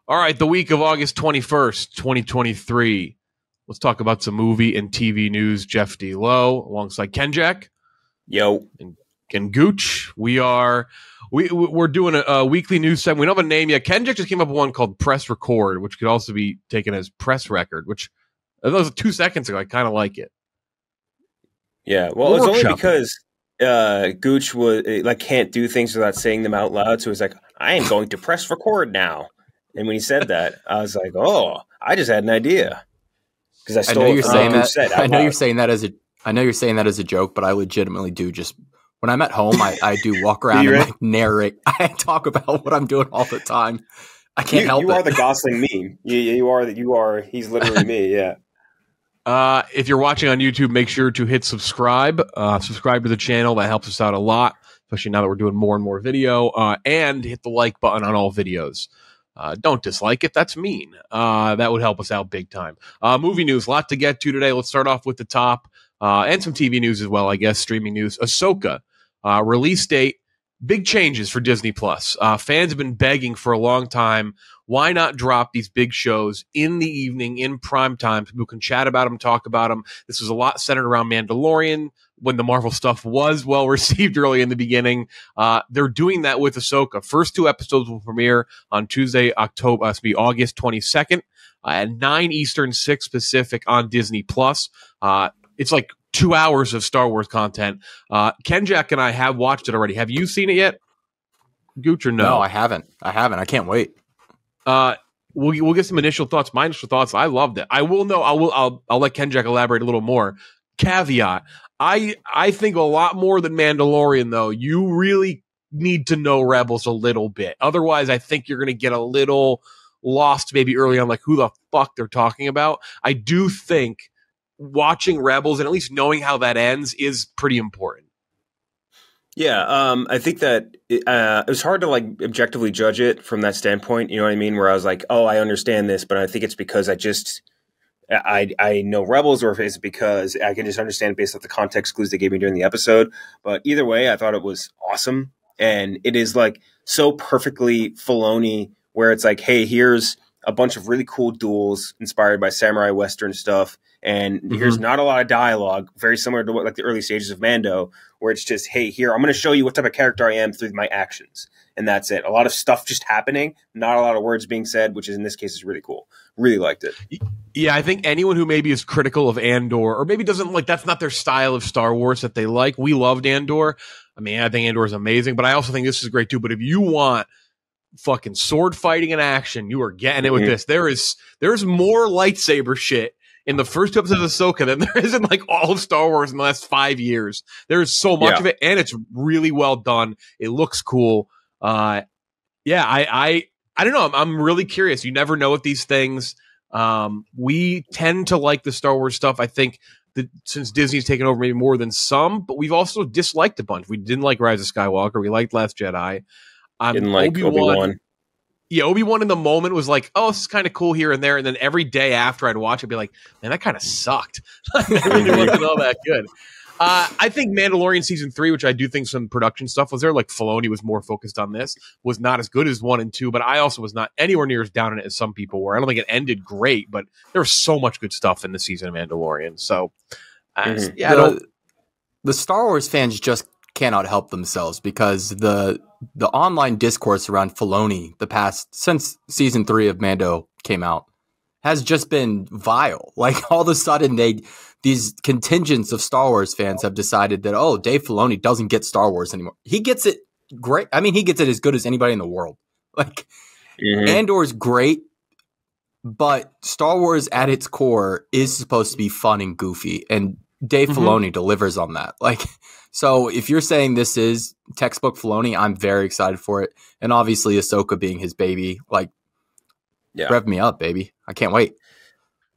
All right, the week of August 21st, 2023. Let's talk about some movie and TV news. Jeff D. Lowe alongside Ken Jack. Yo. And Gooch. We're doing a weekly news segment. We don't have a name yet. Ken Jack just came up with one called Press Record, which could also be taken as Press Record, which that was 2 seconds ago. I kind of like it. Yeah, well, it's only because Gooch can't do things without saying them out loud. So he's like, I am going to press record now. And when he said that, I was like, oh, I just had an idea. Because I stole it from what Gooch said. I know you're saying that as a joke, but I legitimately do just when I'm at home, I do walk around and narrate. I talk about what I'm doing all the time. I can't help it. You are the Gosling meme. You are. He's literally me. Yeah. If you're watching on YouTube, make sure to hit subscribe. Subscribe to the channel. That helps us out a lot, especially now that we're doing more and more video. And hit the like button on all videos. Don't dislike it. That's mean. That would help us out big time. Movie news, a lot to get to today. Let's start off with the top and some TV news as well, I guess, streaming news. Ahsoka, release date, big changes for Disney+. Fans have been begging for a long time. Why not drop these big shows in the evening, in prime time? People can chat about them, talk about them. This was a lot centered around Mandalorian when the Marvel stuff was well received early in the beginning. They're doing that with Ahsoka. First 2 episodes will premiere on Tuesday, August 22nd at 9 Eastern, 6 Pacific on Disney+. It's like 2 hours of Star Wars content. Ken Jack and I have watched it already. Have you seen it yet, Gooch, or no? No, I haven't. I can't wait. We'll get some initial thoughts. My initial thoughts, I loved it. I'll let Ken Jack elaborate a little more. Caveat, I think a lot more than Mandalorian, though. You really need to know Rebels a little bit. Otherwise, I think you're going to get a little lost maybe early on, like who the fuck they're talking about. I do think watching Rebels and at least knowing how that ends is pretty important. Yeah, I think that it was hard to like objectively judge it from that standpoint. You know what I mean? Where I was like, oh, I understand this, but I think it's because I know Rebels, or if it's because I can just understand it based off the context clues they gave me during the episode. But either way, I thought it was awesome. And it is like so perfectly Filoni, where it's like, hey, here's a bunch of really cool duels inspired by samurai Western stuff. And here's not a lot of dialogue, very similar to what like the early stages of Mando, where it's just, hey, here, I'm going to show you what type of character I am through my actions. And that's it. A lot of stuff just happening, not a lot of words being said, which is in this case is really cool. Really liked it. Yeah, I think anyone who maybe is critical of Andor, or maybe doesn't like, that's not their style of Star Wars that they like. We loved Andor. I mean, I think Andor is amazing, but I also think this is great too. But if you want fucking sword fighting and action, you are getting it with this. There's more lightsaber shit in the first 2 episodes of Ahsoka than there is in like all of Star Wars in the last 5 years. There is so much of it, and it's really well done. It looks cool. I don't know. I'm really curious. You never know with these things. We tend to like the Star Wars stuff. I think that since Disney's taken over maybe more than some, but we've also disliked a bunch. We didn't like Rise of Skywalker. We liked Last Jedi. Didn't like Obi-Wan. Yeah, Obi-Wan in the moment was like, oh, this is kind of cool here and there. And then every day after I'd watch it, I'd be like, man, that kind of sucked. It really wasn't all that good. I think Mandalorian Season 3, which I do think some production stuff was there, like Filoni was more focused on this, was not as good as 1 and 2, but I also was not anywhere near as down on it as some people were. I don't think it ended great, but there was so much good stuff in the season of Mandalorian. So, the Star Wars fans just cannot help themselves because the online discourse around Filoni since season 3 of Mando came out has just been vile. Like all of a sudden these contingents of Star Wars fans have decided that, oh, Dave Filoni doesn't get Star Wars anymore. He gets it great. I mean, he gets it as good as anybody in the world. Like Andor's great, but Star Wars at its core is supposed to be fun and goofy, and Dave Filoni delivers on that. Like, so if you're saying this is textbook Filoni, I'm very excited for it. And obviously Ahsoka being his baby, like, rev me up, baby. I can't wait.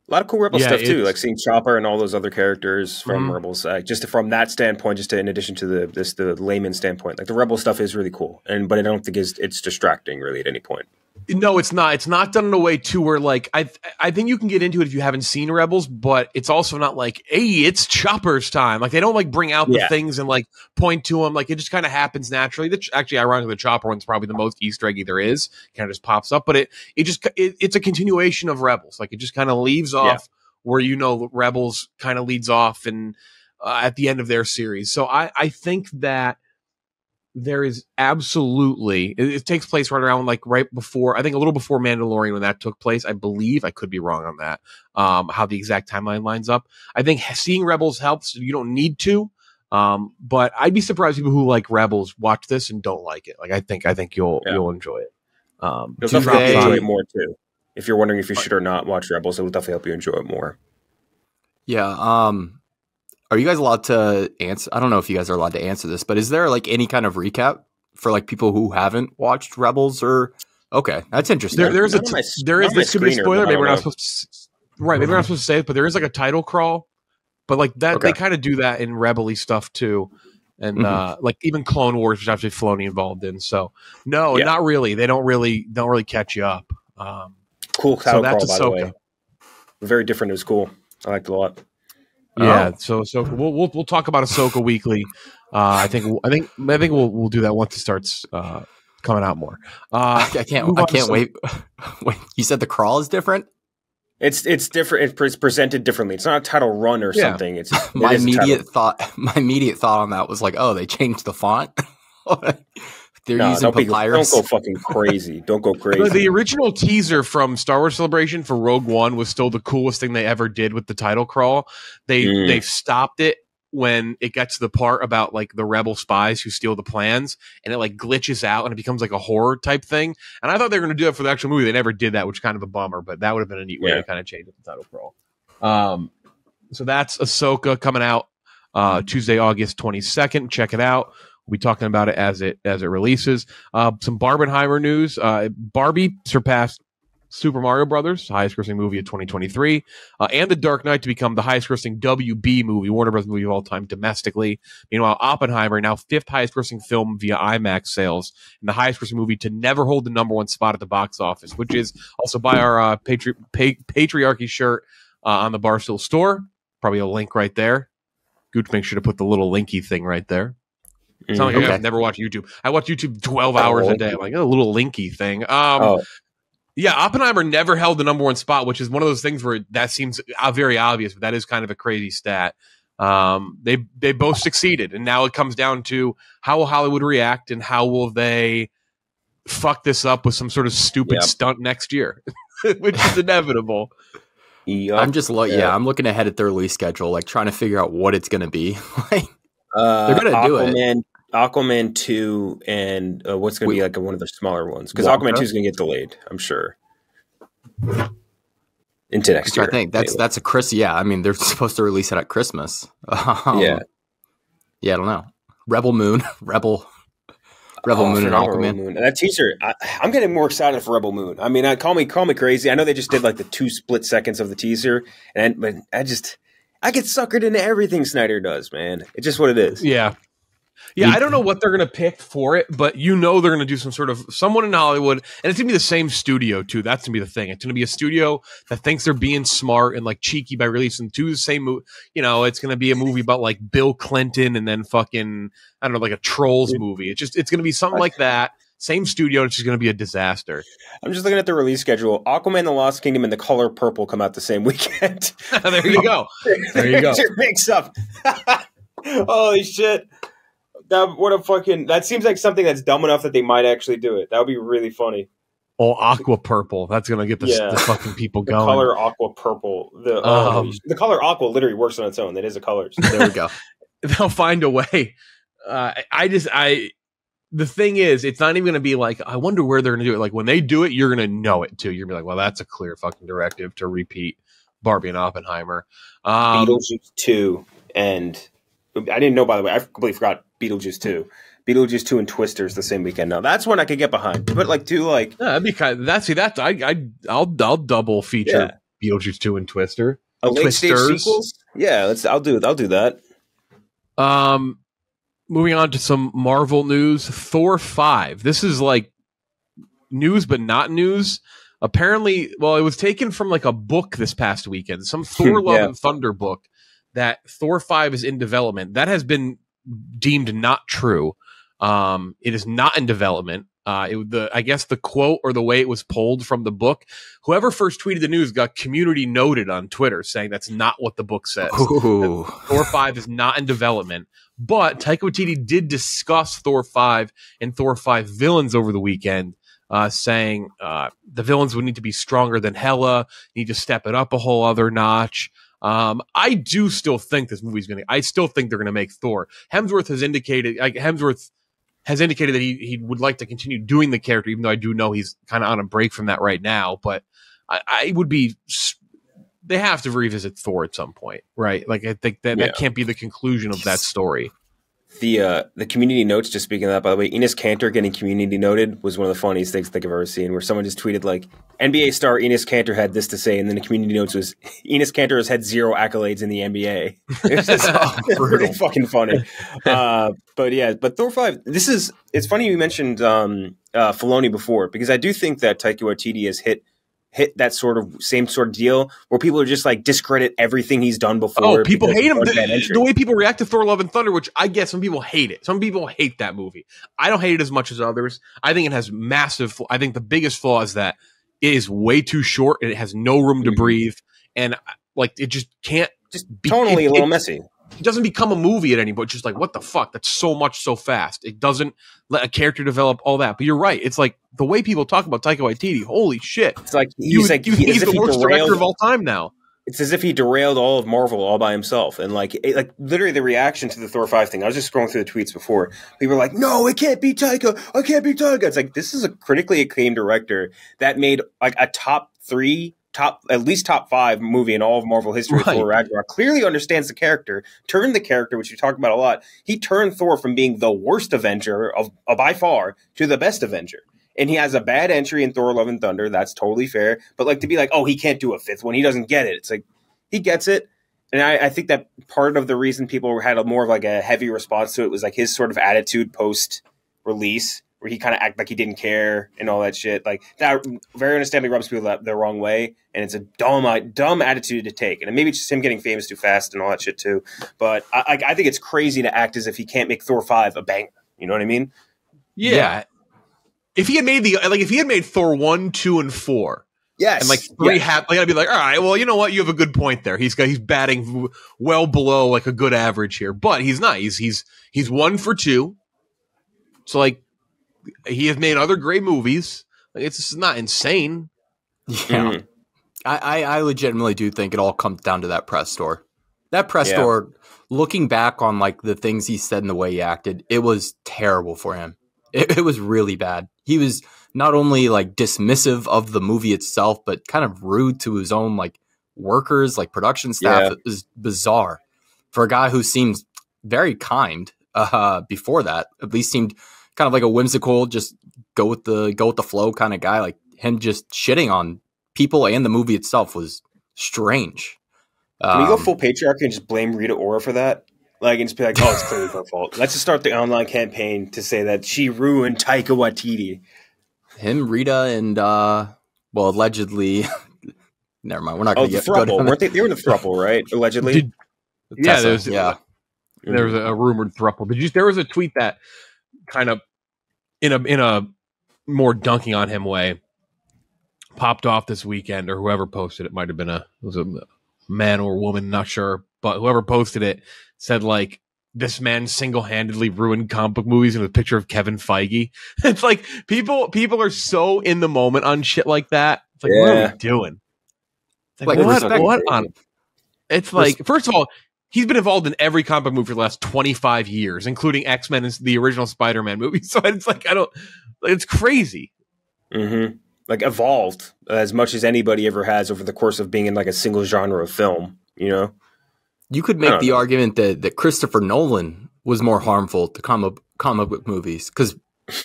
A lot of cool Rebel stuff too, like seeing Chopper and all those other characters from Rebels. Just from that standpoint, in addition to the layman standpoint, like the Rebel stuff is really cool, but I don't think it's distracting really at any point. No, it's not. It's not done in a way too where like I think you can get into it if you haven't seen Rebels, but it's also not like, hey, it's Chopper's time. Like they don't like bring out the things and like point to them. Like it just kind of happens naturally. Actually, ironically, the Chopper one's probably the most Easter eggy there is. Kind of just pops up, but it's a continuation of Rebels. Like it just kind of leaves off where Rebels kind of leads off and at the end of their series. So I think that. There is absolutely it takes place right before, I think a little before Mandalorian when that took place. I believe, I could be wrong on that, how the exact timeline lines up. I think seeing Rebels helps. You don't need to, but I'd be surprised people who like Rebels watch this and don't like it. Like I think you'll enjoy it. It'll definitely enjoy it more too. If you're wondering if you should or not watch Rebels, it will definitely help you enjoy it more. Yeah. Are you guys allowed to answer? I don't know if you guys are allowed to answer this, but is there like any kind of recap for like people who haven't watched Rebels? Or okay, that's interesting. This could be a spoiler. Maybe we're not supposed to. Right, maybe we're not supposed to say it, but there is like a title crawl. But like that, they kind of do that in Rebel-y stuff too, and like even Clone Wars, which actually Filoni involved in. So no, not really. They don't really catch you up. Cool title crawl, by the way. Very different. It was cool. I liked it a lot. Yeah, so we'll talk about Ahsoka weekly. I think we'll do that once it starts coming out more. I can't wait. Wait, you said the crawl is different? It's different. It's presented differently. It's not a title run or something. It's my immediate thought on that was like, oh, they changed the font. They're using papyrus. Don't go fucking crazy. Don't go crazy. The original teaser from Star Wars Celebration for Rogue One was still the coolest thing they ever did with the title crawl. They stopped it when it gets to the part about like the rebel spies who steal the plans, and it like glitches out and it becomes like a horror type thing. And I thought they were going to do it for the actual movie. They never did that, which is kind of a bummer, but that would have been a neat way to kind of change the title crawl. So that's Ahsoka coming out Tuesday, August 22nd. Check it out. We'll be talking about it as it releases. Some Barbenheimer news. Barbie surpassed Super Mario Brothers, highest grossing movie of 2023, and The Dark Knight to become the highest grossing WB movie, Warner Bros. Movie of all time domestically. Meanwhile, Oppenheimer, now fifth highest grossing film via IMAX sales, and the highest grossing movie to never hold the number one spot at the box office, which is also by our patriarchy shirt on the Barstool store. Probably a link right there. Gooch, make sure to put the little linky thing right there. It's not like I never watch YouTube. I watch YouTube 12 hours a day. I'm like, a little linky thing. Yeah, Oppenheimer never held the number one spot, which is one of those things where that seems very obvious, but that is kind of a crazy stat. They both succeeded, and now it comes down to how will Hollywood react and how will they fuck this up with some sort of stupid stunt next year, which is inevitable. I'm just I'm looking ahead at their release schedule, like trying to figure out what it's going to be. They're going to do it. Aquaman 2 and what's going to be like one of the smaller ones, because Aquaman 2 is going to get delayed, I'm sure, into next year. I think that's a Chris. Yeah, I mean they're supposed to release it at Christmas. I don't know. Rebel Moon and Aquaman. Moon. And that teaser, I'm getting more excited for Rebel Moon. I mean, call me crazy. I know they just did like the 2 split seconds of the teaser, but I get suckered into everything Snyder does, man. It's just what it is. Yeah, I don't know what they're going to pick for it, but they're going to do someone in Hollywood, and it's going to be the same studio, too. That's going to be the thing. It's going to be a studio that thinks they're being smart and, like, cheeky by releasing 2 the same movie. It's going to be a movie about, like, Bill Clinton and then fucking, I don't know, like a Trolls movie. It's going to be something like that. Same studio, it's just going to be a disaster. I'm just looking at the release schedule. Aquaman, The Lost Kingdom, and The Color Purple come out the same weekend. There you go. Mix up. Holy shit. That seems like something that's dumb enough that they might actually do it. That would be really funny. Oh, Aqua Purple. That's going to get the fucking people going. The color Aqua Purple. The color Aqua literally works on its own. It is a color. There we go. They'll find a way. The thing is, it's not even going to be like, I wonder where they're going to do it. Like, when they do it, you're going to know it, too. You're going to be like, well, that's a clear fucking directive to repeat Barbie and Oppenheimer. Beetlejuice 2 and... I didn't know, by the way. I completely forgot Beetlejuice 2. Beetlejuice 2 and Twisters the same weekend. Now, that's one I could get behind. But, like, that'd be kind of... I'll double feature Beetlejuice 2 and Twister. A late-stage sequels? Yeah, I'll do that. Moving on to some Marvel news. Thor 5. This is like news but not news. Apparently, well, it was taken from like a book this past weekend, some Thor Love and Thunder book, that Thor 5 is in development. That has been deemed not true. It is not in development. I guess the quote or the way it was pulled from the book, whoever first tweeted the news got community noted on Twitter saying that's not what the book says. Thor 5 is not in development. But Taika Waititi did discuss Thor 5 and Thor 5 villains over the weekend, saying the villains would need to be stronger than Hela, need to step it up a whole other notch. I do still think this movie's I still think they're going to make Thor. Hemsworth has indicated that he would like to continue doing the character, even though I do know he's kind of on a break from that right now. But I would be, they have to revisit Thor at some point, right? Like I think that can't be the conclusion of that story. The community notes, just speaking of that, by the way, Enes Kanter getting community noted was one of the funniest things I think I've ever seen, where someone just tweeted like, NBA star Enes Kanter had this to say, and then the community notes was, Enes Kanter has had 0 accolades in the NBA. It's just pretty fucking funny. But Thor 5, it's funny you mentioned Filoni before, because I do think that Taika Waititi has hit that same sort of deal where people are just like discredit everything he's done before. Oh, people hate him. The way people react to Thor Love and Thunder, which I get some people hate it. Some people hate that movie. I don't hate it as much as others. I think it has I think the biggest flaw is that it is way too short and it has no room to breathe. And like, it just can't be tonally a little messy. It doesn't become a movie at any point. It's just like, what the fuck? That's so much so fast. It doesn't let a character develop all that. But you're right. It's like the way people talk about Taika Waititi. Holy shit! It's like he's the worst director of all time now. It's as if he derailed all of Marvel all by himself. And like literally the reaction to the Thor 5 thing. I was just scrolling through the tweets before. People were like, "No, it can't be Taika. I can't be Taika." It's like, this is a critically acclaimed director that made like a at least top 5 movie in all of Marvel history. Right. Thor Ragnarok clearly understands the character, turned the character, which we talked about a lot. He turned Thor from being the worst Avenger of by far to the best Avenger. And he has a bad entry in Thor Love and Thunder. That's totally fair. But like, to be like, oh, he can't do a 5th one. He doesn't get it. It's like, he gets it. And I think that part of the reason people had more of like a heavy response to it was like his sort of attitude post release, where he kind of acted like he didn't care and all that shit. Like, that very understandably rubs people the wrong way, and it's a dumb attitude to take. And maybe it's just him getting famous too fast and all that shit too. But I think it's crazy to act as if he can't make Thor 5 a banger. You know what I mean? Yeah. If he had made Thor 1, 2, and 4. Yes. And like 3 I'd be like, all right, well, you know what? You have a good point there. He's batting well below like a good average here, but he's not. He's 1 for 2. So like, he has made other great movies. It's not insane. Yeah. I legitimately do think it all comes down to that press tour. That press tour, looking back on like the things he said and the way he acted, it was terrible for him. It was really bad. He was not only like dismissive of the movie itself, but kind of rude to his own like workers, like production staff. Yeah. It was bizarre for a guy who seemed very kind before that. At least seemed kind of like a whimsical, just go with the flow kind of guy. Like, him just shitting on people and the movie itself was strange. Can we go full patriarchy and just blame Rita Ora for that? Like, and just be like, oh, it's clearly her fault. Let's just start the online campaign to say that she ruined Taika Waititi. Him, Rita, and allegedly. Never mind. We're not going to get throuple. Weren't they? They were in the throuple, right? Allegedly. There was a rumored throuple. There was a tweet that kind of in a more dunking on him way popped off this weekend, or whoever posted it, might have been a man or woman, not sure, but whoever posted it said like, this man single-handedly ruined comic book movies, in a picture of Kevin Feige. It's like people are so in the moment on shit like that. It's like, what are we doing? It's like, what on? It's like, first of all, he's been involved in every comic book movie for the last 25 years, including X-Men and the original Spider-Man movie. So it's like, it's crazy. Mm-hmm. Like, evolved as much as anybody ever has over the course of being in like a single genre of film, you know? You could make the argument that Christopher Nolan was more harmful to comic book movies, because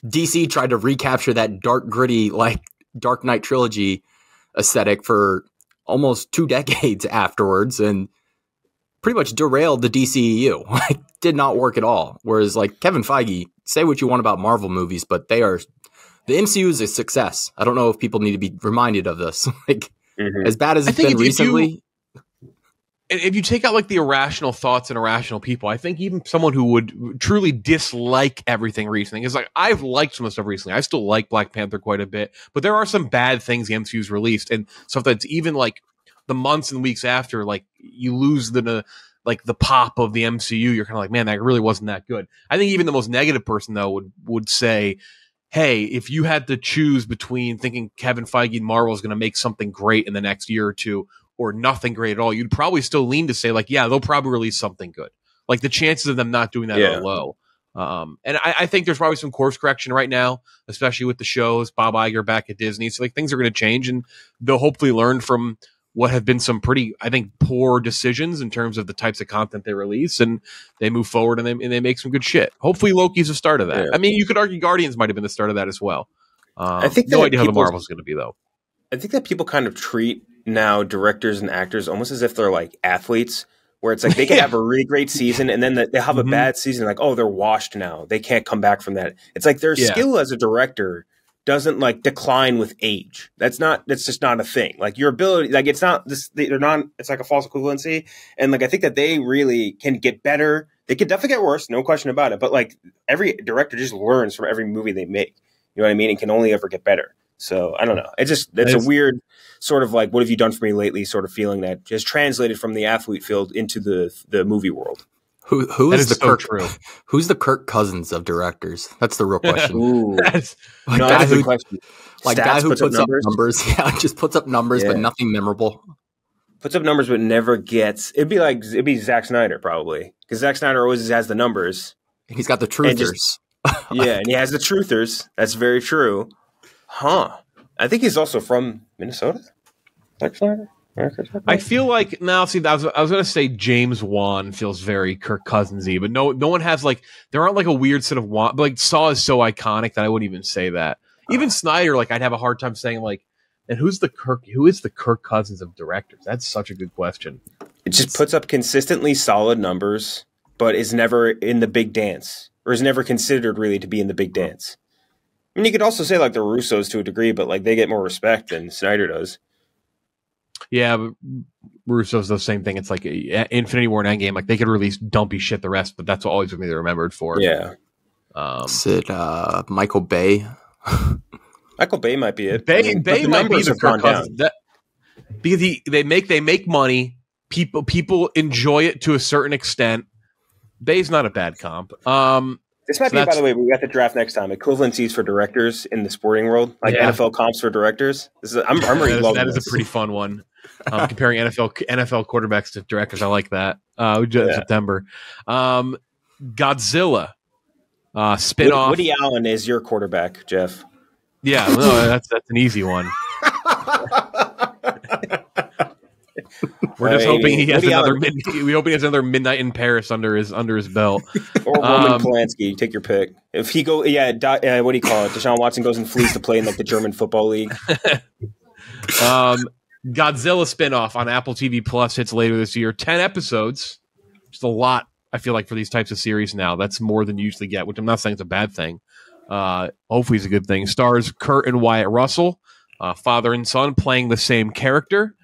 DC tried to recapture that dark, gritty, like Dark Knight trilogy aesthetic for almost 2 decades afterwards, and pretty much derailed the DCEU. Like, did not work at all. Whereas like Kevin Feige, say what you want about Marvel movies, but they are the MCU is a success. I don't know if people need to be reminded of this. Like, as bad as it's been recently. If you take out like the irrational thoughts and irrational people, I think even someone who would truly dislike everything recently is like, I've liked some of the stuff recently. I still like Black Panther quite a bit, but there are some bad things the MCU's released, and stuff that's even like the months and weeks after, like you lose the pop of the MCU. You're kind of like, man, that really wasn't that good. I think even the most negative person though would say, hey, if you had to choose between thinking Kevin Feige and Marvel is going to make something great in the next year or two, or nothing great at all, you'd probably still lean to say, like, yeah, they'll probably release something good. Like, the chances of them not doing that are low. And I think there's probably some course correction right now, especially with the shows, Bob Iger back at Disney. So, like, things are going to change, and they'll hopefully learn from what have been some pretty, I think, poor decisions in terms of the types of content they release, and they move forward and they make some good shit. Hopefully Loki's the start of that. Yeah. I mean, you could argue Guardians might have been the start of that as well. I think no idea how the Marvel's going to be, though. I think that people kind of treat now directors and actors almost as if they're like athletes, where it's like they can have a really great season and then they have a bad season, like, oh, they're washed now, they can't come back from that. It's like their skill as a director doesn't like decline with age. That's just not a thing. Like your ability, like it's not this, they're not, it's like a false equivalency. And like I think that they really can get better. They could definitely get worse, no question about it, but like every director just learns from every movie they make, you know what I mean, and can only ever get better. So I don't know. It's a weird sort of like, what have you done for me lately sort of feeling that just translated from the athlete field into the movie world. Who is the Kirk? True. Who's the Kirk Cousins of directors? That's the real question. Ooh, that's a good question. Like guy who puts up numbers. Yeah, just puts up numbers, but nothing memorable. Puts up numbers, but never gets. It'd be Zack Snyder probably, because Zack Snyder always has the numbers. And he's got the truthers. And he has the truthers. That's very true. Huh. I think he's also from Minnesota. Zack Snyder? I feel like now. See, I was going to say James Wan feels very Kirk Cousins-y, but no one has like there aren't like a weird set of Wan. But like Saw is so iconic that I wouldn't even say that. Even Snyder, like I'd have a hard time saying like, and who is the Kirk Cousins of directors? That's such a good question. It just puts up consistently solid numbers, but is never in the big dance, or is never considered really to be in the big dance. I mean, you could also say like the Russos to a degree, but like they get more respect than Snyder does. Yeah, but Russo's the same thing. It's like Infinity War and Endgame. Like they could release dumpy shit the rest, but that's always going to be remembered for. Yeah. Is it Michael Bay? Michael Bay might be it. Bay might be the Kirk Cousins. Because they make money. People enjoy it to a certain extent. Bay's not a bad comp. This might be, by the way, we got the draft next time. Equivalencies for directors in the sporting world, like NFL comps for directors. I'm really loving that. Is a pretty fun one. Comparing NFL quarterbacks to directors, I like that. September, Godzilla spinoff. Woody Allen is your quarterback, Jeff. Yeah, no, that's an easy one. We're just hoping he has another. We hope he has another Midnight in Paris under his belt. Or Roman Polanski, take your pick. If he what do you call it? Deshaun Watson goes and flees to play in like the German football league. Godzilla spinoff on Apple TV Plus hits later this year. 10 episodes, just a lot. I feel like for these types of series now, that's more than you usually get. Which I'm not saying it's a bad thing. Hopefully, it's a good thing. Stars Kurt and Wyatt Russell, father and son, playing the same character.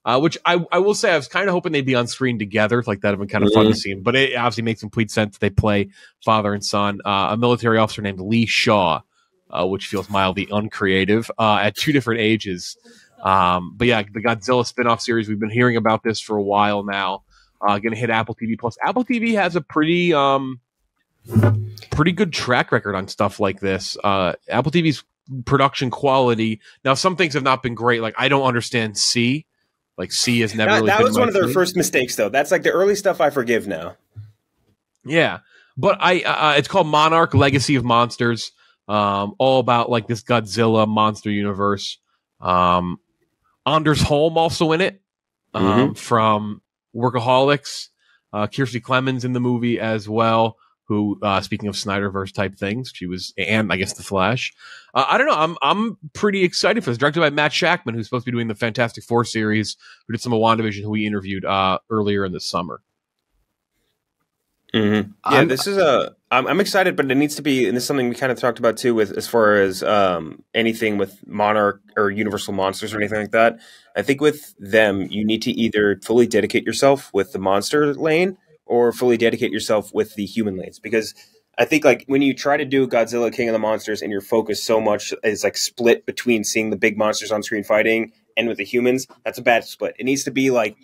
Which I will say I was kind of hoping they'd be on screen together. Like that would have been kind of fun to see. But it obviously makes complete sense. They play father and son. A military officer named Lee Shaw, which feels mildly uncreative, at two different ages. But yeah, the Godzilla spinoff series, we've been hearing about this for a while now. Going to hit Apple TV Plus. Apple TV has a pretty good track record on stuff like this. Apple TV's production quality. Now, some things have not been great. Like I don't understand C. Like C has never really that been was one of their first mistakes, though. That's like the early stuff I forgive now. Yeah, but it's called Monarch: Legacy of Monsters. All about like this Godzilla monster universe. Anders Holm also in it from Workaholics. Kirstie Clemens in the movie as well. Who, speaking of Snyderverse type things, she was, and I guess The Flash. I don't know. I'm pretty excited for this. Directed by Matt Shakman, who's supposed to be doing the Fantastic Four series, who did some of WandaVision, who we interviewed earlier in the summer. Yeah, this is I'm excited, but it needs to be, and this is something we kind of talked about too, with as far as anything with Monarch or Universal Monsters or anything like that. I think with them, you need to either fully dedicate yourself with the monster lane or fully dedicate yourself with the human lanes, because I think like when you try to do Godzilla King of the Monsters and your focus so much is like split between seeing the big monsters on screen fighting and with the humans, that's a bad split. It needs to be like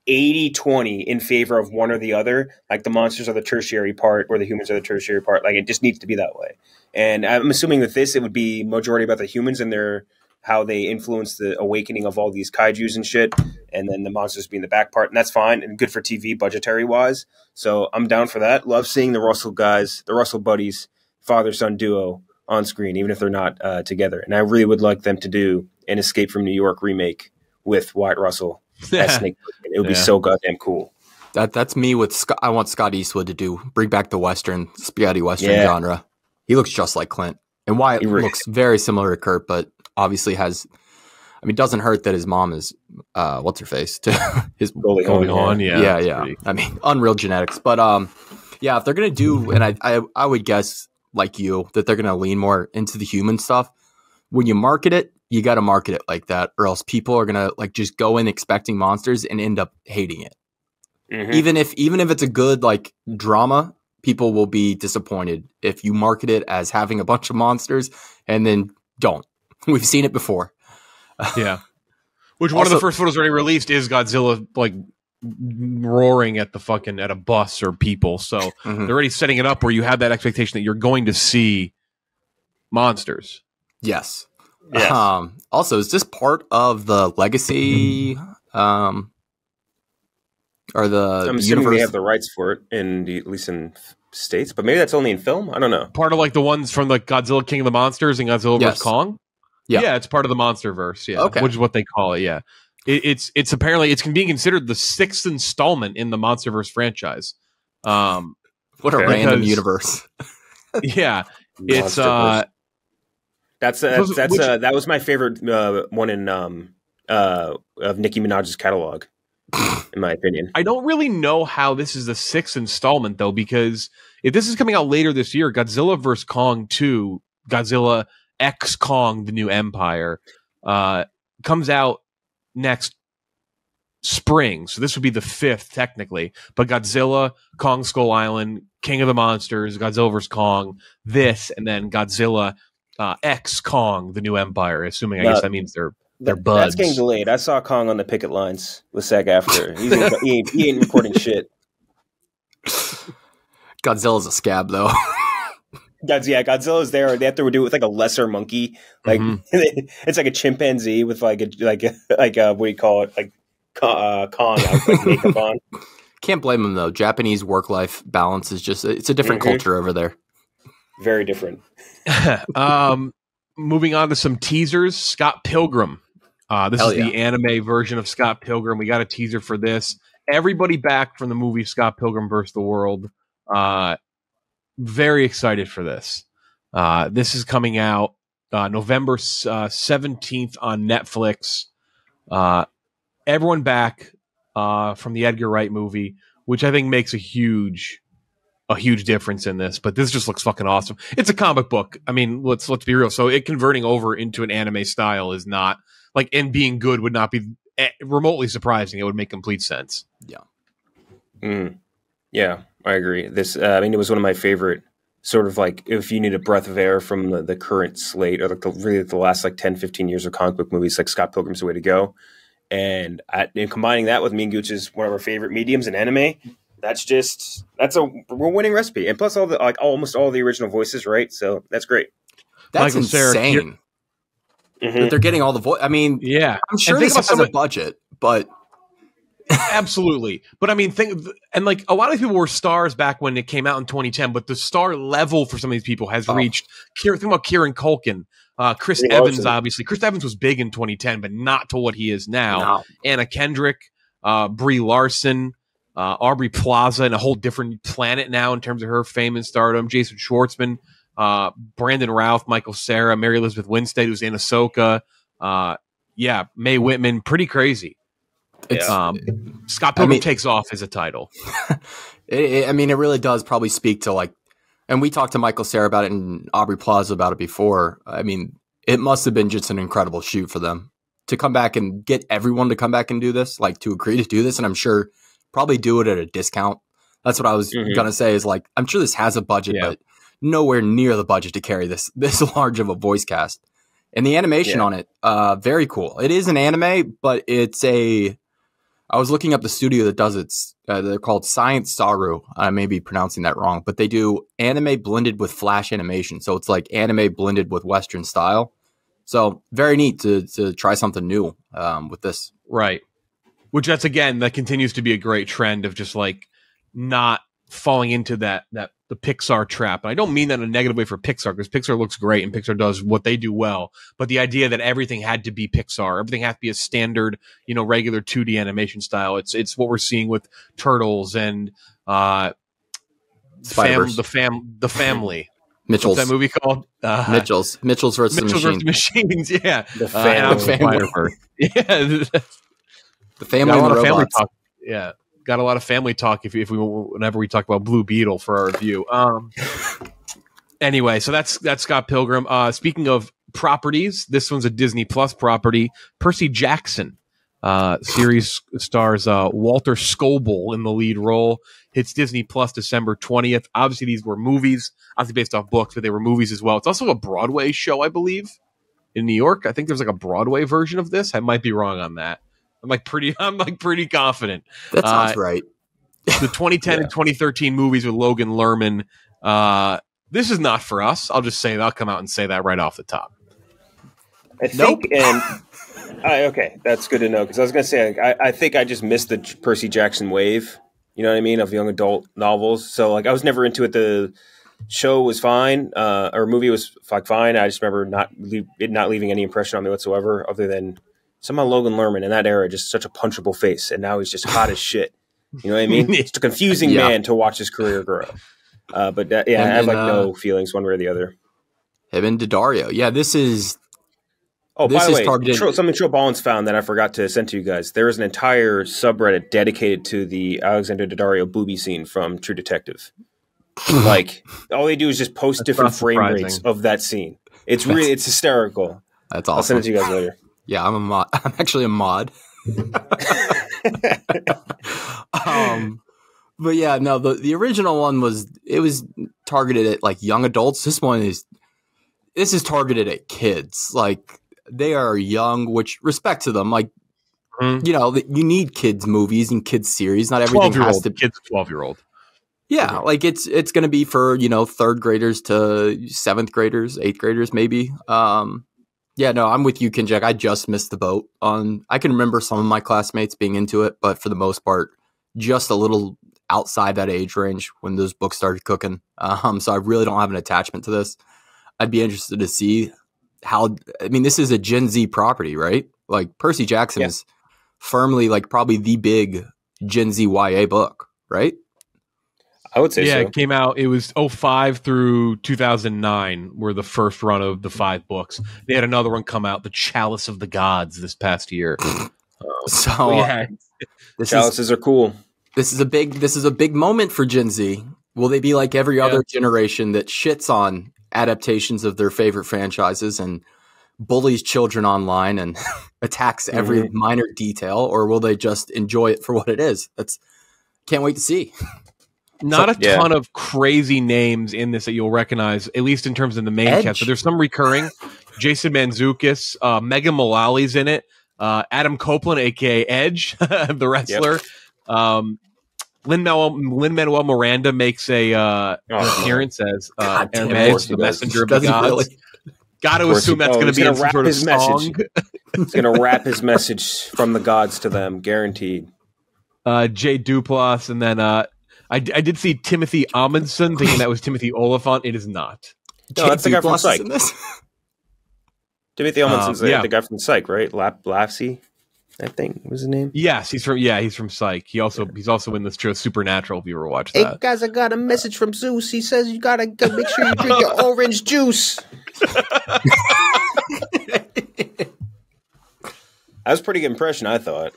80-20 in favor of one or the other. Like the monsters are the tertiary part or the humans are the tertiary part. Like it just needs to be that way. And I'm assuming with this, it would be majority about the humans and their how they influence the awakening of all these kaijus and shit. And then the monsters being the back part. And that's fine and good for TV budgetary wise. So I'm down for that. Love seeing the Russell guys, the Russell buddies, father-son duo on screen, even if they're not together. And I really would like them to do an Escape from New York remake with Wyatt Russell. Snake. It would be so goddamn cool. That's me with I want Scott Eastwood to bring back the spaghetti western genre. He looks just like Clint, and Wyatt looks very similar to Kurt, but obviously doesn't hurt that his mom is what's her face to his Goldie Hawn. Yeah. I mean, unreal genetics, but if they're gonna do, and I would guess like you that they're gonna lean more into the human stuff. When you market it, you got to market it like that, or else people are gonna like just go in expecting monsters and end up hating it. Even if it's a good like drama, people will be disappointed if you market it as having a bunch of monsters and then don't. We've seen it before. Yeah. Which one of the first photos already released is Godzilla like roaring at a bus or people. So they're already setting it up where you have that expectation that you're going to see monsters. Yes. Also, is this part of the legacy or the I'm assuming they have the rights for it at least in States, but maybe that's only in film. I don't know. Part of like the ones from the Godzilla King of the Monsters and Godzilla vs. Kong. Yeah, it's part of the MonsterVerse. Yeah, which is what they call it. Yeah, it's apparently being considered the 6th installment in the MonsterVerse franchise. What a random universe. Yeah, it's that was my favorite one in of Nicki Minaj's catalog, in my opinion. I don't really know how this is the 6th installment though, because if this is coming out later this year, Godzilla vs. Kong 2, Godzilla X Kong: The New Empire, comes out next spring, so this would be the 5th technically. But Godzilla, Kong Skull Island, King of the Monsters, Godzilla vs. Kong, this, and then Godzilla X Kong: The New Empire. Assuming, I guess that means they're buds. That's getting delayed. I saw Kong on the picket lines with SAG-AFTRA. He ain't recording shit. Godzilla's a scab though. Godzilla's there. They have to do it with like a lesser monkey. Like it's like a chimpanzee with like a what do you call it? Like Kong out with makeup on. Can't blame them though. Japanese work-life balance is just it's a different culture over there. Very different. Moving on to some teasers. Scott Pilgrim. This is the anime version of Scott Pilgrim. We got a teaser for this. Everybody back from the movie Scott Pilgrim vs. the World. Very excited for this. This is coming out November 17th on Netflix. Everyone back from the Edgar Wright movie, which I think makes a huge difference in this. But this just looks fucking awesome. It's a comic book. I mean, let's be real. So it converting over into an anime style is not like, and being good would not be remotely surprising. It would make complete sense. Yeah. Yeah, I agree. This, it was one of my favorite sort of like, if you need a breath of air from the current slate or really the last like 10, 15 years of comic book movies, like Scott Pilgrim's the way to go. And combining that with Mean Gooch is one of our favorite mediums in anime. That's a winning recipe. And plus almost all the original voices, right? So that's great. That's Michael insane. That they're getting all the voice. I mean, yeah, I'm sure this has a budget, but absolutely. But I mean, and like a lot of people were stars back when it came out in 2010, but the star level for some of these people has reached. Think about Kieran Culkin, Chris Evans. Obviously, Chris Evans was big in 2010, but not to what he is now. No. Anna Kendrick, Brie Larson, Aubrey Plaza, and a whole different planet now in terms of her fame and stardom. Jason Schwartzman, Brandon Routh, Michael Cera, Mary Elizabeth Winstead, who's in Ahsoka. Mae Whitman, pretty crazy. Scott Pilgrim takes off as a title. I mean, it really does probably speak to like, and we talked to Michael Cera about it and Aubrey Plaza about it before. I mean, it must have been just an incredible shoot for them to come back and get everyone to come back and do this, like to agree to do this. And I'm sure probably do it at a discount. That's what I was going to say is like, I'm sure this has a budget, but nowhere near the budget to carry this large of a voice cast. And the animation on it, very cool. It is an anime, but I was looking up the studio that does it. They're called Science Saru. I may be pronouncing that wrong, but they do anime blended with flash animation. So it's like anime blended with Western style. So very neat to try something new with this. Right. Which that continues to be a great trend of just like not falling into the Pixar trap. And I don't mean that in a negative way for Pixar, because Pixar looks great and Pixar does what they do well. But the idea that everything had to be Pixar, everything had to be a standard, regular 2D animation style. It's what we're seeing with Turtles and the family. Mitchell's. What's that movie called? Mitchell's versus Machines. Yeah, the family. Yeah, the family and the robots. Family talk. Yeah, got a lot of family talk. Whenever we talk about Blue Beetle for our review. Anyway, so that's Scott Pilgrim. Speaking of properties, this one's a Disney Plus property. Percy Jackson series stars Walter Scobell in the lead role. Hits Disney Plus December 20th. Obviously, these were movies, obviously based off books, but they were movies as well. It's also a Broadway show, I believe, in New York. I think there's like a Broadway version of this. I might be wrong on that. I'm pretty confident. That sounds right. The 2010 and 2013 movies with Logan Lerman. This is not for us. I'll just say I'll come out and say that right off the top. I think, okay, that's good to know, because I was going to say I think I just missed the Percy Jackson wave. You know what I mean, of young adult novels. So like I was never into it. The show was fine, or movie was like fine. I just remember not leaving any impression on me whatsoever, other than somehow Logan Lerman in that era just such a punchable face, and now he's just hot as shit. You know what I mean? It's a confusing man to watch his career grow. But I have like no feelings one way or the other. Him and Daddario. Yeah, this is. Oh, by the way, something Trill Ballins found that I forgot to send to you guys. There is an entire subreddit dedicated to the Alexander Daddario booby scene from True Detective. Like, all they do is just post different frame rates of that scene. It's hysterical. That's awesome. I'll send it to you guys later. Yeah, I'm a mod. I'm actually a mod. But yeah, no, the original one was targeted at like young adults. This is targeted at kids. Like, they are young, which respect to them. Like, you need kids movies and kids series. Not everything has to be kids 12-year-old. Yeah, like it's going to be for, third graders to seventh graders, eighth graders, maybe. Yeah, no, I'm with you, Kinjek. I just missed the boat on. I can remember some of my classmates being into it, but for the most part, just a little outside that age range when those books started cooking. So I really don't have an attachment to this. I'd be interested to see this is a Gen Z property, right? Like Percy Jackson is firmly like probably the big Gen Z YA book, right? I would say so. Yeah, it came out. It was 2005 through 2009 were the first run of the 5 books. They had another one come out, The Chalice of the Gods, this past year. Chalices are cool. This is a big moment for Gen Z. Will they be like every other generation that shits on adaptations of their favorite franchises and bullies children online and attacks every minor detail, or will they just enjoy it for what it is? Can't wait to see. Not a ton of crazy names in this that you'll recognize, at least in terms of the main cast. But there's some recurring. Jason Mantzoukas, Megan Mullally's in it. Adam Copeland, a.k.a. Edge, the wrestler. Lin-Manuel Miranda makes an appearance as Hermes, the messenger of the gods. Really. Got to assume that's going to be in some sort of song. He's going to rap his message from the gods to them, guaranteed. Jay Duplass, and then I did see Timothy Amundsen, thinking that was Timothy Oliphant. It is not. No, that's the guy from Psych. Timothy Amundsen's the guy from Psych, right? Lafsey, I think was his name. Yes, he's from Psych. He's also in this show Supernatural. If you ever watched that. Hey guys, I got a message from Zeus. He says you gotta make sure you drink your orange juice. That was a pretty good impression, I thought.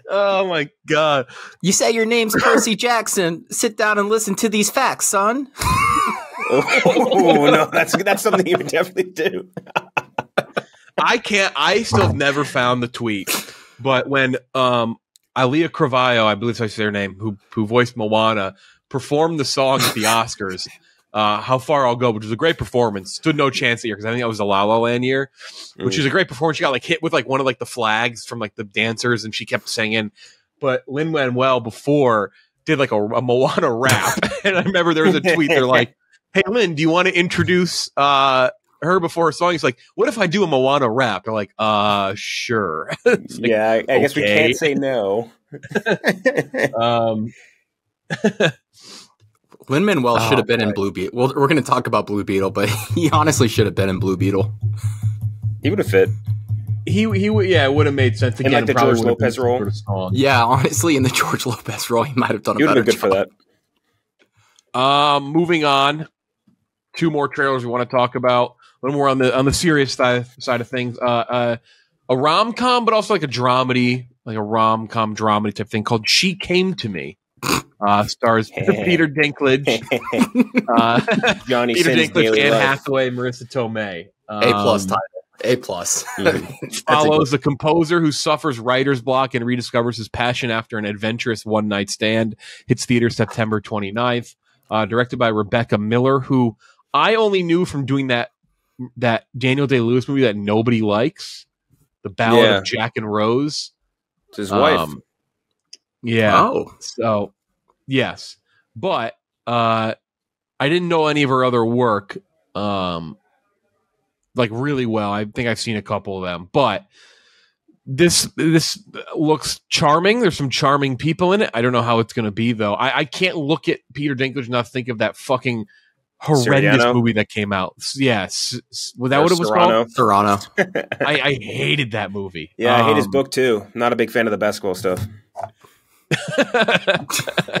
Oh my god! You say your name's Percy Jackson. Sit down and listen to these facts, son. Oh no, that's something you would definitely do. I still have never found the tweet, but when Alia Cravalho, I believe that's their name, who voiced Moana, performed the song at the Oscars. How Far I'll Go, which was a great performance. Stood no chance that year because I think that was the La La Land year, which is a great performance. She got like hit with like one of like the flags from like the dancers, and she kept singing. But Lin-Manuel before did like a Moana rap, and I remember there was a tweet. They're like, "Hey Lin, do you want to introduce her before a song?" He's like, "What if I do a Moana rap?" They're like, sure." Like, yeah, I guess we can't say no. Lin-Manuel should have been in Blue Beetle. Well, we're going to talk about Blue Beetle, but he honestly should have been in Blue Beetle. He would have fit. He it would have made sense. Again, in like the George Lopez role. Yeah, honestly, in the George Lopez role, he might have done a better job. He would have been good for that. Moving on, 2 more trailers we want to talk about. A little more on the serious side of things. A rom-com, but also like a dramedy, like a rom-com dramedy type thing called She Came to Me. Stars Peter Dinklage, Johnny Peter Sins Dinklage, Anne Life. Hathaway, Marissa Tomei. A+ title. A+. Follows the composer who suffers writer's block and rediscovers his passion after an adventurous one-night stand. Hits theaters September 29th. Directed by Rebecca Miller, who I only knew from doing that Daniel Day-Lewis movie that nobody likes, The Ballad of Jack and Rose. It's his wife. Yeah. Oh. So, yes. But I didn't know any of her other work like really well. I think I've seen a couple of them. But this looks charming. There's some charming people in it. I don't know how it's going to be, though. I can't look at Peter Dinklage and not think of that fucking horrendous movie that came out. Yes. Was that what it was called? Toronto. I hated that movie. Yeah, I hate his book, too. Not a big fan of the basketball stuff.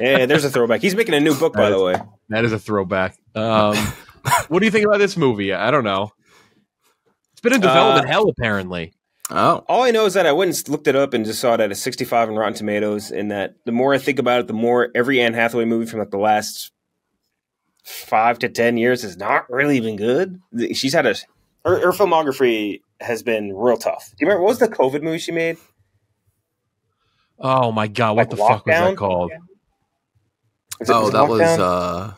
Yeah, there's a throwback. He's making a new book, by the way. That is a throwback. What do you think about this movie? I don't know. It's been in development hell, apparently. Oh. All I know is that I went and looked it up and just saw it at a 65 on Rotten Tomatoes, and that the more I think about it, the more every Anne Hathaway movie from like the last 5 to 10 years has not really been good. She's had her filmography has been real tough. Do you remember what was the COVID movie she made? Oh my god, what the fuck was that called? That was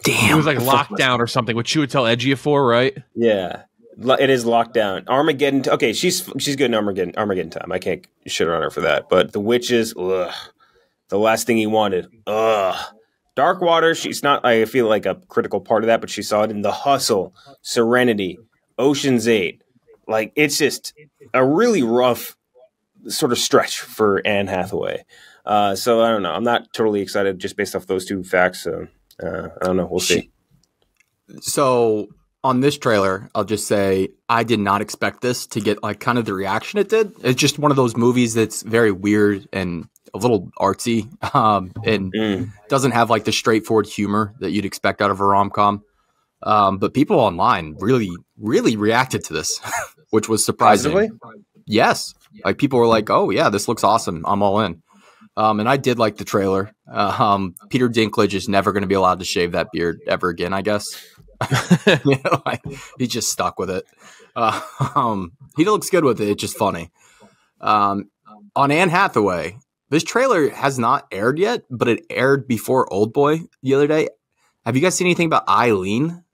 damn. It was like Lockdown or something, which you would tell Ejiofor, right? Yeah. It is Lockdown. Armageddon. Okay, she's good in Armageddon Time. I can't shit on her for that. But The Witches, ugh. The Last Thing He Wanted, ugh. Dark Water, she's not, I feel like, a critical part of that, but she saw it in The Hustle, Serenity, Ocean's 8. Like, it's just a really rough sort of stretch for Anne Hathaway. So I don't know. I'm not totally excited just based off those 2 facts. So I don't know. We'll see. So on this trailer, I'll just say I did not expect this to get like kind of the reaction it did. It's just one of those movies that's very weird and a little artsy, and doesn't have like the straightforward humor that you'd expect out of a rom-com. But people online really, really reacted to this, which was surprising. Positively? Yes. Like people were like, "Oh yeah, this looks awesome. I'm all in." And I did like the trailer. Peter Dinklage is never going to be allowed to shave that beard ever again, I guess. He's just stuck with it. He looks good with it. It's just funny. On Anne Hathaway, this trailer has not aired yet, but it aired before Oldboy the other day. Have you guys seen anything about Eileen?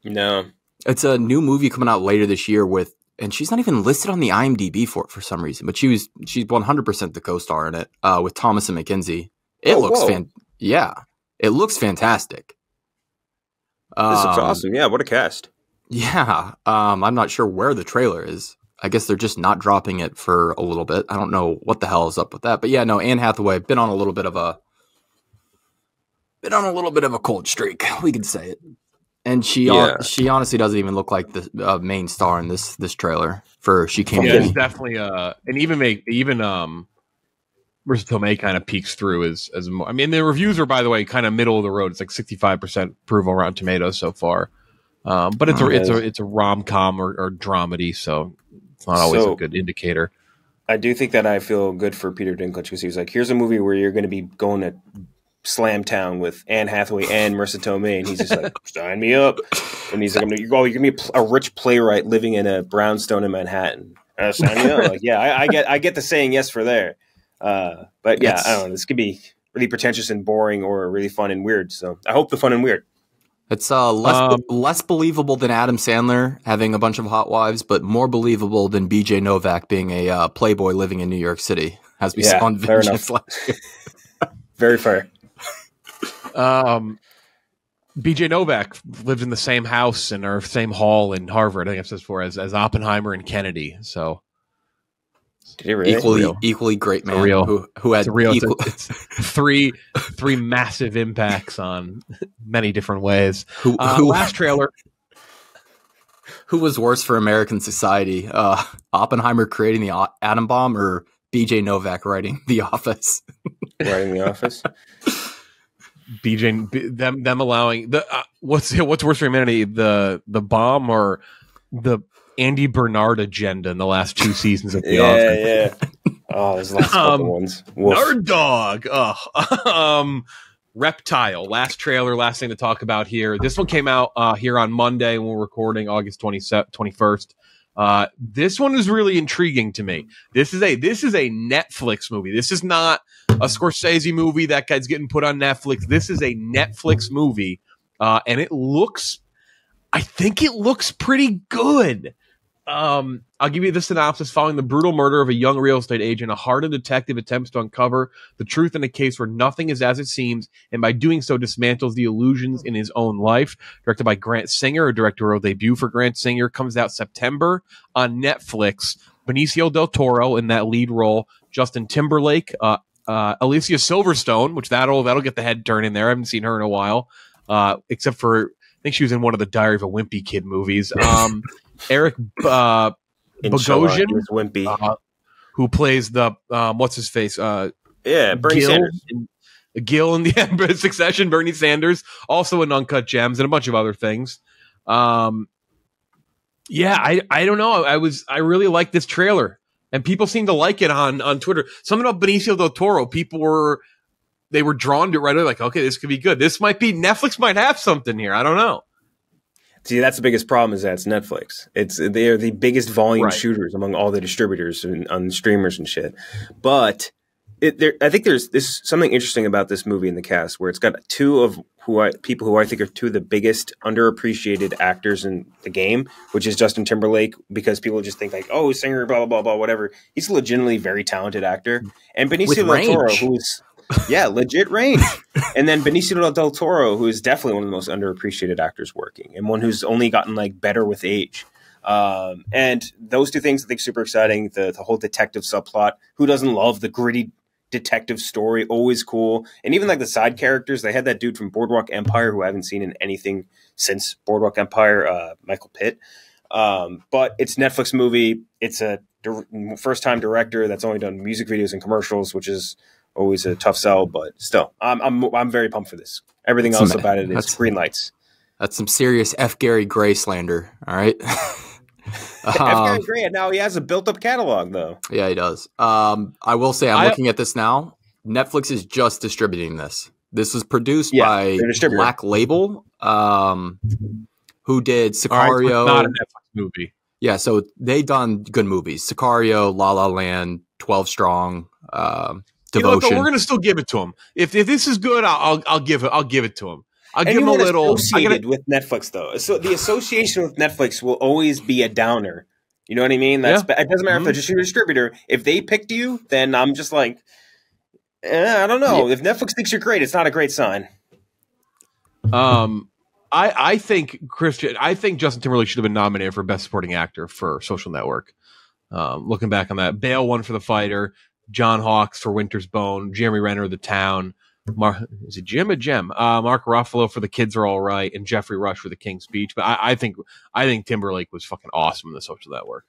No. It's a new movie coming out later this year and she's not even listed on the IMDb for some reason, but she's 100% the co-star in it with Thomas and McKenzie. It looks it looks fantastic. This looks awesome. Yeah, what a cast. Yeah. I'm not sure where the trailer is. I guess they're just not dropping it for a little bit. I don't know what the hell is up with that. But yeah, no, Anne Hathaway been on a little bit of a cold streak. We can say it. And she honestly doesn't even look like the main star in this trailer for She Came to Me. It's definitely and even Marissa Tomei kind of peeks through as more. I mean, the reviews are, by the way, kind of middle of the road. It's like 65% approval around Tomatoes so far. But it's a rom-com or dramedy, so it's not always a good indicator. I do think that I feel good for Peter Dinklage because he was like, here's a movie where you're going to be going to Slam Town with Anne Hathaway and Marissa Tomei, and he's just like, sign me up. And he's like, you're going to be a rich playwright living in a brownstone in Manhattan. Sign me up. Like, yeah, I get the saying yes for there. But yeah, I don't know. This could be really pretentious and boring or really fun and weird. So I hope the fun and weird. It's less believable than Adam Sandler having a bunch of hot wives, but more believable than BJ Novak being a playboy living in New York City, as we saw on Vengeance last year. Very fair. BJ Novak lived in the same house and or same hall in Harvard. I think I've said before as Oppenheimer and Kennedy. So did he really? Equally great man who had it's three massive impacts on many different ways. Last trailer. Who was worse for American society? Oppenheimer creating the atom bomb or BJ Novak writing The Office? Writing The Office. Them allowing the what's worse for humanity, the bomb or the Andy Bernard agenda in the last 2 seasons of The Office? Yeah. Oh, there's last couple ones. Nerd Dog. Reptile. Last trailer. Last thing to talk about here. This one came out here on Monday when we're recording, August 21st. This one is really intriguing to me. This is a Netflix movie. This is not a Scorsese movie that guy's getting put on Netflix. This is a Netflix movie, and I think it looks pretty good. I'll give you the synopsis. Following the brutal murder of a young real estate agent, a hardened detective attempts to uncover the truth in a case where nothing is as it seems, and by doing so dismantles the illusions in his own life. Directed by Grant Singer, a directorial debut for Grant Singer, comes out September on Netflix. Benicio del Toro in that lead role, Justin Timberlake, Alicia Silverstone, which that'll get the head turn in there. I haven't seen her in a while, except for I think she was in one of the Diary of a Wimpy Kid movies. Eric Bogosian, who plays the what's his face? Bernie Sanders. Gil in the Succession. Bernie Sanders, also in Uncut Gems and a bunch of other things. I don't know. I really like this trailer, and people seem to like it on Twitter. Something about Benicio del Toro. People were drawn to it right away. Like, okay, this could be good. This might be Netflix. Might have something here. I don't know. See, that's the biggest problem is that it's Netflix. They are the biggest volume shooters among all the distributors and on streamers and shit. But I think there's something interesting about this movie in the cast where it's got people who I think are two of the biggest underappreciated actors in the game, which is Justin Timberlake, because people just think like, oh, singer, blah, blah, blah, blah, whatever. He's a legitimately very talented actor. And Benicio del Toro, who's legit range. And then Benicio del Toro, who is definitely one of the most underappreciated actors working and one who's only gotten like better with age. And those two things I think super exciting. The whole detective subplot. Who doesn't love the gritty detective story? Always cool. And even like the side characters, they had that dude from Boardwalk Empire who I haven't seen in anything since Boardwalk Empire, Michael Pitt. But it's a Netflix movie. It's a first time director that's only done music videos and commercials, which is always a tough sell, but still, I'm very pumped for this. Everything else about it is green lights. That's some serious F. Gary Gray slander. All right. F. Gary Gray, now he has a built-up catalog, though. Yeah, he does. I will say, I'm looking at this now. Netflix is just distributing this. This was produced by Black Label, who did Sicario. Not a Netflix movie. Yeah, so they done good movies. Sicario, La La Land, 12 Strong. Devotion. We're gonna still give it to him. If this is good, I'll give it to him. I'll give him a little. Associated with Netflix though, so the association with Netflix will always be a downer. You know what I mean? It doesn't matter if they're just a distributor. If they picked you, then I'm just like, I don't know. Yeah. If Netflix thinks you're great, it's not a great sign. I think Justin Timberlake should have been nominated for Best Supporting Actor for Social Network. Looking back on that, Bale won for The Fighter. John Hawkes for Winter's Bone, Jeremy Renner, The Town, is it Jim or Jem? Mark Ruffalo for The Kids Are All Right, and Jeffrey Rush for The King's Speech. But I think Timberlake was fucking awesome in The Social Network.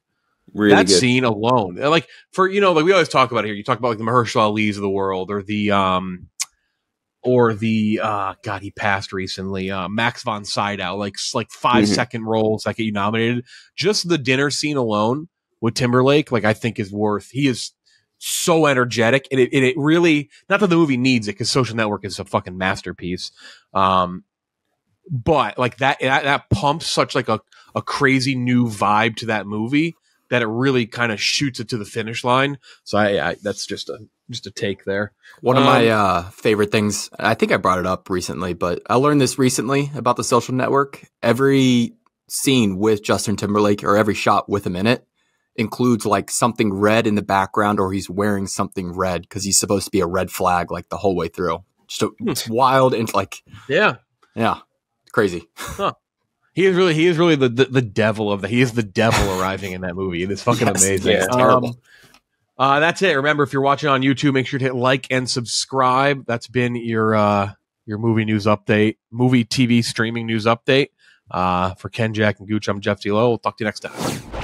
Really that good. Scene alone, like we always talk about here. You talk about like the Mahershala Ali's of the world, or the or the God, he passed recently. Max von Sydow, like 5-second roles that get you nominated. Just the dinner scene alone with Timberlake, like I think is worth. He is so energetic, and it really, not that the movie needs it because Social Network is a fucking masterpiece. But like that pumps such like a crazy new vibe to that movie that it really kind of shoots it to the finish line. So I that's just a take there. One of my favorite things, I think I brought it up recently, but I learned this recently about the Social Network. Every scene with Justin Timberlake, or every shot with him in it, includes like something red in the background, or he's wearing something red because he's supposed to be a red flag like the whole way through. Just wild and like yeah, crazy. Huh. He is really the devil of he is the devil arriving in that movie. It is fucking amazing. Yeah, it's terrible. That's it. Remember, if you're watching on YouTube, make sure to hit like and subscribe. That's been your movie news update, movie TV streaming news update. For Ken, Jack, and Gooch, I'm Jeff D. Lowe. We'll talk to you next time.